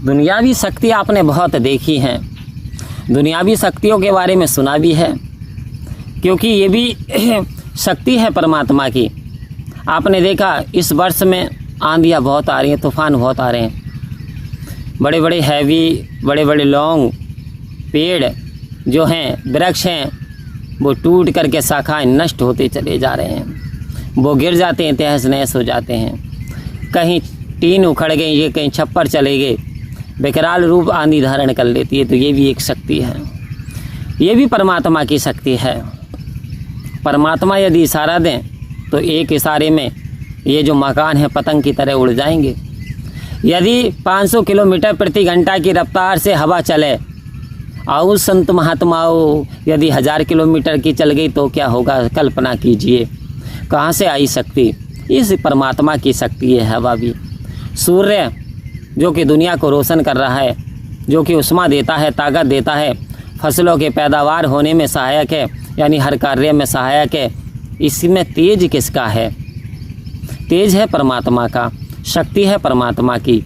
दुनियावी शक्ति आपने बहुत देखी हैं, दुनियावी शक्तियों के बारे में सुना भी है, क्योंकि ये भी शक्ति है परमात्मा की। आपने देखा इस वर्ष में आंधियाँ बहुत आ रही हैं, तूफान बहुत आ रहे हैं, बड़े बड़े हैवी, बड़े बड़े लॉन्ग पेड़ जो हैं, वृक्ष हैं, वो टूट करके शाखाएं नष्ट होते चले जा रहे हैं, वो गिर जाते हैं, तहस नहस हो जाते हैं, कहीं टीन उखड़ गई, ये कहीं छप्पर चले गए, विकराल रूप आंधी धारण कर लेती है। तो ये भी एक शक्ति है, ये भी परमात्मा की शक्ति है। परमात्मा यदि इशारा दें तो एक इशारे में ये जो मकान है पतंग की तरह उड़ जाएंगे। यदि 500 किलोमीटर प्रति घंटा की रफ्तार से हवा चले, आओ संत महात्माओं, यदि 1000 किलोमीटर की चल गई तो क्या होगा, कल्पना कीजिए कहाँ से आई शक्ति। इस परमात्मा की शक्ति है हवा भी। सूर्य जो कि दुनिया को रोशन कर रहा है, जो कि उष्मा देता है, ताकत देता है, फसलों के पैदावार होने में सहायक है, यानी हर कार्य में सहायक है, इसमें तेज किसका है? तेज है परमात्मा का, शक्ति है परमात्मा की।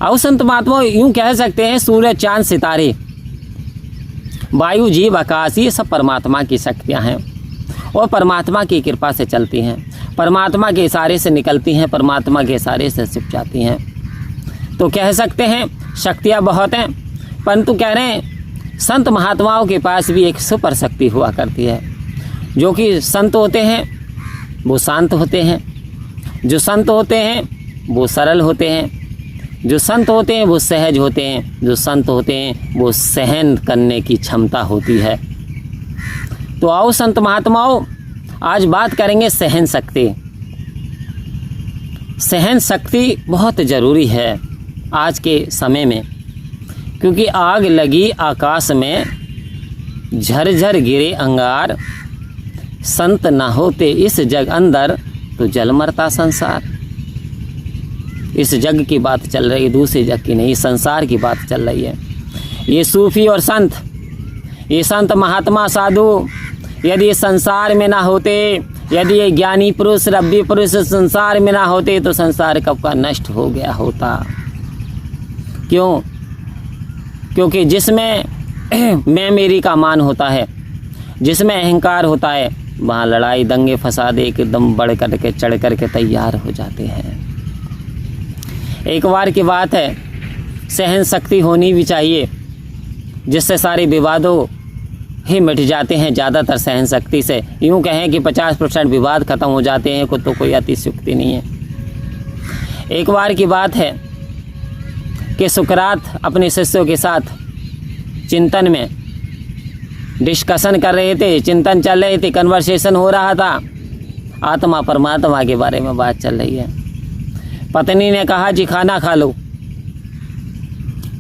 और संत महात्मा यूँ कह सकते हैं सूर्य, चांद, सितारे, वायु, जीव, आकाश, ये सब परमात्मा की शक्तियाँ हैं और परमात्मा की कृपा से चलती हैं, परमात्मा के इशारे से निकलती हैं, परमात्मा के इशारे से छिप जाती हैं। तो कह सकते हैं शक्तियाँ बहुत हैं, परंतु कह रहे हैं संत महात्माओं के पास भी एक सुपर शक्ति हुआ करती है। जो कि संत होते हैं वो शांत होते हैं, जो संत होते हैं वो सरल होते हैं, जो संत होते हैं वो सहज होते हैं, जो संत होते हैं वो सहन करने की क्षमता होती है। तो आओ संत महात्माओं, आज बात करेंगे सहन शक्ति। सहन शक्ति बहुत ज़रूरी है आज के समय में, क्योंकि आग लगी आकाश में, झरझर गिरे अंगार, संत ना होते इस जग अंदर तो जल मरता संसार। इस जग की बात चल रही है, दूसरे जग की नहीं, संसार की बात चल रही है। ये सूफी और संत, ये संत महात्मा साधु यदि संसार में ना होते, यदि ये ज्ञानी पुरुष, रब्बी पुरुष संसार में ना होते तो संसार कब का नष्ट हो गया होता। क्यों? क्योंकि जिसमें मैं मेरी का मान होता है, जिसमें अहंकार होता है, वहाँ लड़ाई दंगे फसाद एकदम बढ़ करके चढ़ करके तैयार हो जाते हैं। एक बार की बात है, सहन शक्ति होनी भी चाहिए, जिससे सारे विवादों ही मिट जाते हैं ज़्यादातर सहन शक्ति से। यूँ कहें कि 50% विवाद खत्म हो जाते हैं, तो कोई अतिशयोक्ति नहीं है। एक बार की बात है कि सुकरात अपने शिष्यों के साथ चिंतन में डिस्कशन कर रहे थे, चिंतन चल रहे थे, कन्वर्सेशन हो रहा था, आत्मा परमात्मा के बारे में बात चल रही है। पत्नी ने कहा जी खाना खा लो,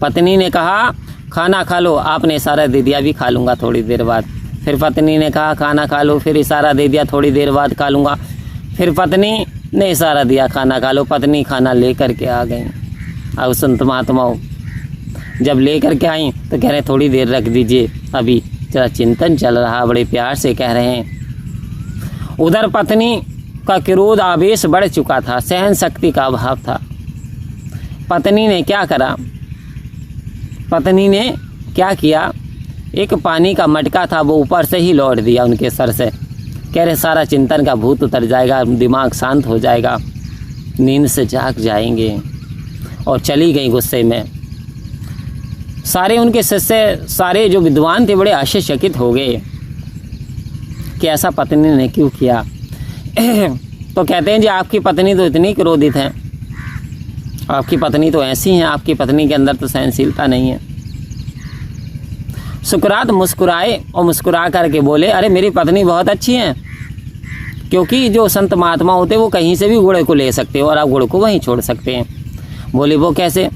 पत्नी ने कहा खाना खा लो, आपने इशारा दे दिया भी खा लूँगा थोड़ी देर बाद। फिर पत्नी ने कहा खाना खा लो, फिर इशारा दे दिया थोड़ी देर बाद खा लूँगा। फिर पत्नी ने इशारा दिया खाना खा लो, पत्नी खाना लेकर के आ गई। अब संत महात्माओं जब लेकर के आई तो कह रहे थोड़ी देर रख दीजिए, अभी जरा चिंतन चल रहा, बड़े प्यार से कह रहे हैं। उधर पत्नी का क्रोध आवेश बढ़ चुका था, सहन शक्ति का अभाव था। पत्नी ने क्या करा, पत्नी ने क्या किया, एक पानी का मटका था वो ऊपर से ही लौट दिया उनके सर से। कह रहे सारा चिंतन का भूत उतर जाएगा, दिमाग शांत हो जाएगा, नींद से जाग जाएंगे। और चली गई गुस्से में। सारे उनके शिष्य, सारे जो विद्वान थे बड़े आश्चर्यचकित हो गए कि ऐसा पत्नी ने क्यों किया। तो कहते हैं जी आपकी पत्नी तो इतनी क्रोधित है, आपकी पत्नी तो ऐसी है, आपकी पत्नी के अंदर तो सहनशीलता नहीं है। सुकरात मुस्कुराए और मुस्कुरा करके बोले अरे मेरी पत्नी बहुत अच्छी है। क्योंकि जो संत महात्मा होते हैं वो कहीं से भी गुड़ को ले सकते हो और आप गुड़ को वहीं छोड़ सकते हैं। बोले वो कैसे?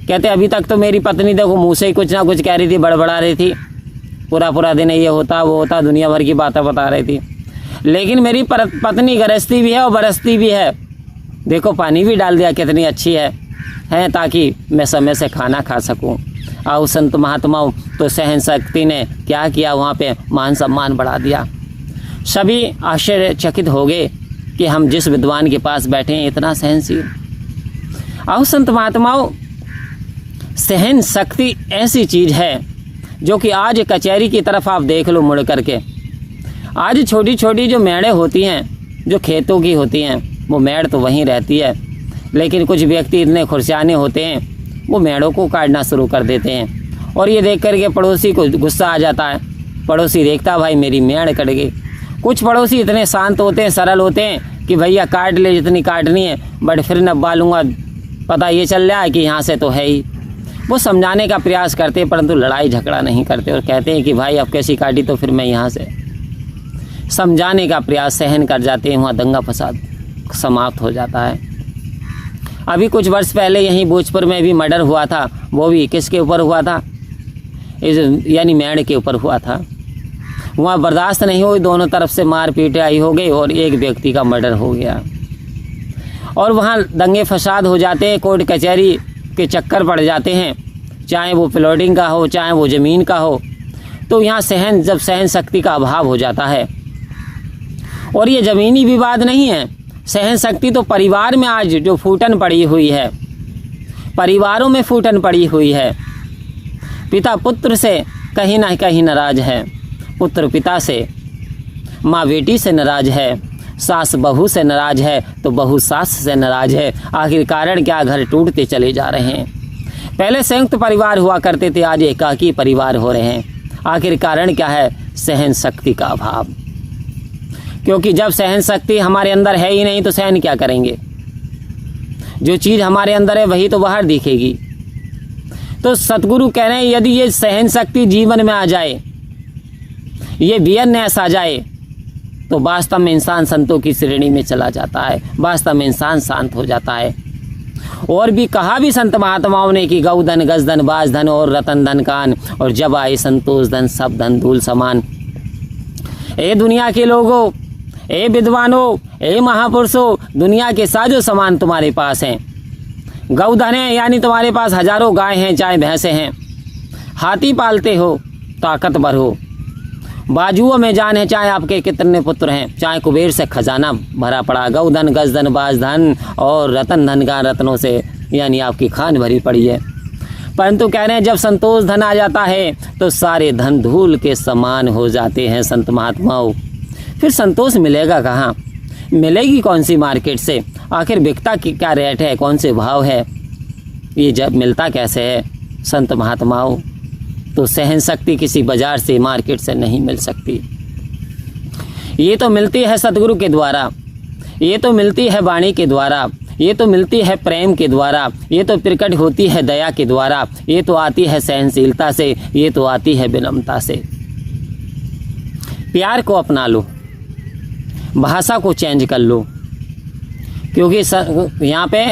कहते अभी तक तो मेरी पत्नी देखो मुँह से ही कुछ ना कुछ कह रही थी, बड़बड़ा रही थी, पूरा दिन ये होता वो होता, दुनिया भर की बातें बता रही थी। लेकिन मेरी पत्नी गरजती भी है और बरसती भी है। देखो पानी भी डाल दिया, कितनी अच्छी है ताकि मैं समय से खाना खा सकूं। आओ संत महात्माओं, तो सहन शक्ति ने क्या किया, वहाँ पे मान सम्मान बढ़ा दिया। सभी आश्चर्यचकित हो गए कि हम जिस विद्वान के पास बैठे हैं इतना सहनशील। आओ संत महात्माओं, सहन शक्ति ऐसी चीज़ है जो कि आज कचहरी की तरफ आप देख लो मुड़ करके, आज छोटी छोटी जो मेड़ें होती हैं जो खेतों की होती हैं, वो मेड़ तो वहीं रहती है, लेकिन कुछ व्यक्ति इतने खुरचाने होते हैं वो मेड़ों को काटना शुरू कर देते हैं। और ये देख करके पड़ोसी को गुस्सा आ जाता है, पड़ोसी देखता भाई मेरी मेड़ कट गई। कुछ पड़ोसी इतने शांत होते हैं, सरल होते हैं कि भैया काट ले जितनी काटनी है, बट फिर नब्बा लूँगा, पता ये चल रहा है कि यहाँ से तो है ही। वो समझाने का प्रयास करते हैं परंतु लड़ाई झगड़ा नहीं करते और कहते हैं कि भाई अब कैसी काटी तो फिर मैं यहाँ से। समझाने का प्रयास सहन कर जाते हैं, वहाँ दंगा फसाद समाप्त हो जाता है। अभी कुछ वर्ष पहले यहीं भोजपुर में भी मर्डर हुआ था, वो भी किसके ऊपर हुआ था, यानी मेड़ के ऊपर हुआ था। वहाँ बर्दाश्त नहीं हुई, दोनों तरफ से मार पीटाई हो गई और एक व्यक्ति का मर्डर हो गया। और वहाँ दंगे फसाद हो जाते हैं, कोर्ट कचहरी के चक्कर पड़ जाते हैं, चाहे वो प्लॉटिंग का हो चाहे वो ज़मीन का हो। तो यहाँ जब सहन शक्ति का अभाव हो जाता है। और ये ज़मीनी विवाद नहीं है, सहन शक्ति तो परिवार में आज जो फूटन पड़ी हुई है, परिवारों में फूटन पड़ी हुई है। पिता पुत्र से कहीं ना कहीं नाराज़ है, पुत्र पिता से, माँ बेटी से नाराज़ है, सास बहू से नाराज़ है तो बहू सास से नाराज़ है। आखिर कारण क्या, घर टूटते चले जा रहे हैं। पहले संयुक्त परिवार हुआ करते थे, आज एकाकी परिवार हो रहे हैं। आखिर कारण क्या है, सहन शक्ति का अभाव। क्योंकि जब सहन शक्ति हमारे अंदर है ही नहीं तो सहन क्या करेंगे। जो चीज़ हमारे अंदर है वही तो बाहर दिखेगी। तो सतगुरु कह रहे हैं यदि ये सहन शक्ति जीवन में आ जाए, ये वियरनेस आ जाए, तो वास्तव में इंसान संतों की श्रेणी में चला जाता है, वास्तव में इंसान शांत हो जाता है। और भी कहा भी संत महात्माओं ने कि गौ धन गज धन बाज धन और रतन धन कान, और जब आए संतोष धन सब धन धूल समान। ए दुनिया के लोगों, ए विद्वानों, ए महापुरुषों, दुनिया के साजो सामान तुम्हारे पास हैं। गौ धन है यानी तुम्हारे पास हजारों गाय हैं चाहे भैंसे हैं, हाथी पालते हो, ताकतवर हो, बाजुओं में जान है चाहे आपके कितने पुत्र हैं, चाहे कुबेर से खजाना भरा पड़ा। गौ धन गज धन बाज धन और रतन धन का रत्नों से यानी आपकी खान भरी पड़ी है। परंतु कह रहे हैं जब संतोष धन आ जाता है तो सारे धन धूल के समान हो जाते हैं संत महात्माओं। फिर संतोष मिलेगा कहाँ, मिलेगी कौन सी मार्केट से, आखिर बिकता की क्या रेट है, कौन से भाव है, ये जब मिलता कैसे है संत महात्माओं। तो सहन शक्ति किसी बाजार से मार्केट से नहीं मिल सकती, ये तो मिलती है सतगुरु के द्वारा, ये तो मिलती है वाणी के द्वारा, ये तो मिलती है प्रेम के द्वारा, ये तो प्रकट होती है दया के द्वारा, ये तो आती है सहनशीलता से, ये तो आती है विनम्रता से। प्यार को अपना लो, भाषा को चेंज कर लो। क्योंकि यहाँ पे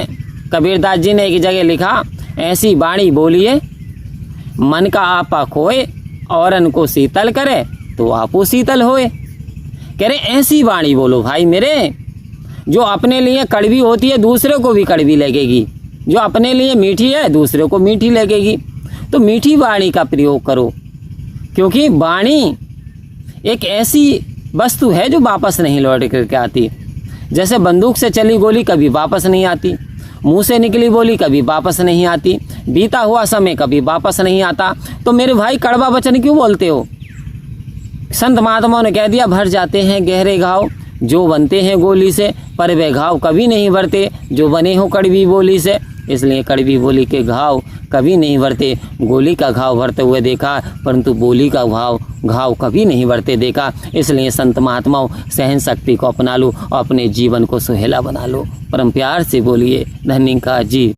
कबीरदास जी ने एक जगह लिखा, ऐसी वाणी बोलिए मन का आपा खोए, औरन को शीतल करे तो आपो शीतल होए। कह रहे ऐसी वाणी बोलो भाई मेरे, जो अपने लिए कड़वी होती है दूसरे को भी कड़वी लगेगी, जो अपने लिए मीठी है दूसरे को मीठी लगेगी। तो मीठी वाणी का प्रयोग करो, क्योंकि वाणी एक ऐसी वस्तु है जो वापस नहीं लौट करके आती। जैसे बंदूक से चली गोली कभी वापस नहीं आती, मुंह से निकली बोली कभी वापस नहीं आती, बीता हुआ समय कभी वापस नहीं आता। तो मेरे भाई कड़वा वचन क्यों बोलते हो। संत महात्माओं ने कह दिया, भर जाते हैं गहरे घाव जो बनते हैं गोली से, पर वे घाव कभी नहीं भरते जो बने हो कड़वी बोली से। इसलिए कड़वी बोली के घाव कभी नहीं भरते, गोली का घाव भरते हुए देखा परंतु बोली का घाव कभी नहीं भरते देखा। इसलिए संत महात्माओं सहन शक्ति को अपना लो और अपने जीवन को सुहेला बना लो। परम प्यार से बोलिए धन्यवाद जी।